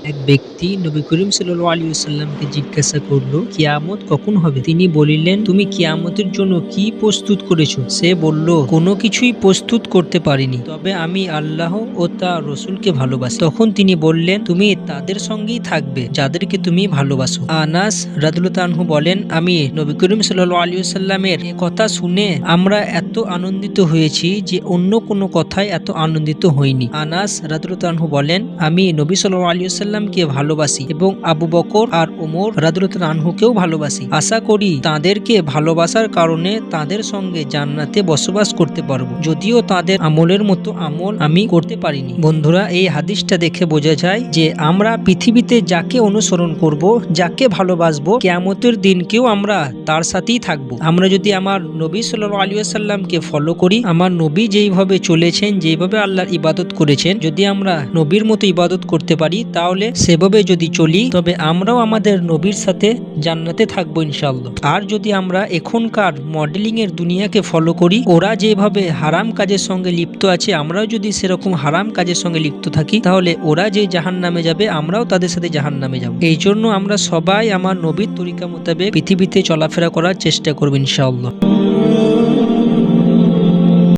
এক ব্যক্তি নবী করিম সাল্লাল্লাহু আলাইহি ওয়াসাল্লামকে জিজ্ঞাসা করলো, কিয়ামত কখন হবে? তিনি বলিলেন, তুমি কিয়ামতের জন্য কি প্রস্তুত করেছো? সে বলল, কোনো কিছুই প্রস্তুত করতে পারিনি, তবে আমি আল্লাহ ও তার রসুলকে ভালোবাসি। তখন তিনি বললেন, তুমি তাদের সঙ্গেই থাকবে যাদেরকে তুমি ভালোবাসো। আনাস রাদিয়াল্লাহু আনহু বলেন, আমি নবী করিম সাল্লাল্লাহু আলাইহি ওয়াসাল্লামের এ কথা শুনে আমরা এত আনন্দিত হয়েছি যে অন্য কোনো কথায় এত আনন্দিত হইনি। আনাস রাদিয়াল্লাহু আনহু বলেন, আমি নবী সাল্লাল্লাহু আলাইহি ওয়াসাল্লামকে ভালোবাসি এবং আবু বকর আর ওমর রাদিয়াল্লাহু আনহুকেও ভালোবাসি। আশা করি তাদেরকে ভালোবাসার কারণে তাদের সঙ্গে জান্নাতে বসবাস করতে পারবো, যদিও তাদের আমলের মতো আমল আমি করতে পারিনি। বন্ধুরা, এই হাদিসটা দেখে বোঝা যায় যে আমরা পৃথিবীতে যাকে অনুসরণ করব, যাকে ভালোবাসবো, কিয়ামতের দিনকেও আমরা তার সাথেই থাকবো। আমরা যদি আমার নবী সাল্লাল্লাহু আলাইহি ওয়াসাল্লামকে ফলো করি, আমার নবী যেইভাবে চলেছেন, যেইভাবে আল্লাহর ইবাদত করেছেন, যদি আমরা নবীর মতো ইবাদত করতে পারি, তাহলে সেভাবে যদি চলি, তবে আমরাও আমাদের নবীর সাথে জান্নাতে থাকবো ইনশাআল্লাহ। আর যদি আমরা এখনকার মডেলিং এর দুনিয়াকে ফলো করি, ওরা যেভাবে হারাম কাজের সঙ্গে লিপ্ত আছে, আমরাও যদি সেরকম হারাম কাজের সঙ্গে লিপ্ত থাকি, তাহলে ওরা যে জাহান্নামে যাবে, আমরাও তাদের সাথে জাহান্নামে যাব। এই জন্য আমরা সবাই আমার নবীর তরিকা মোতাবেক পৃথিবীতে চলাফেরা করার চেষ্টা করব ইনশাআল্লাহ।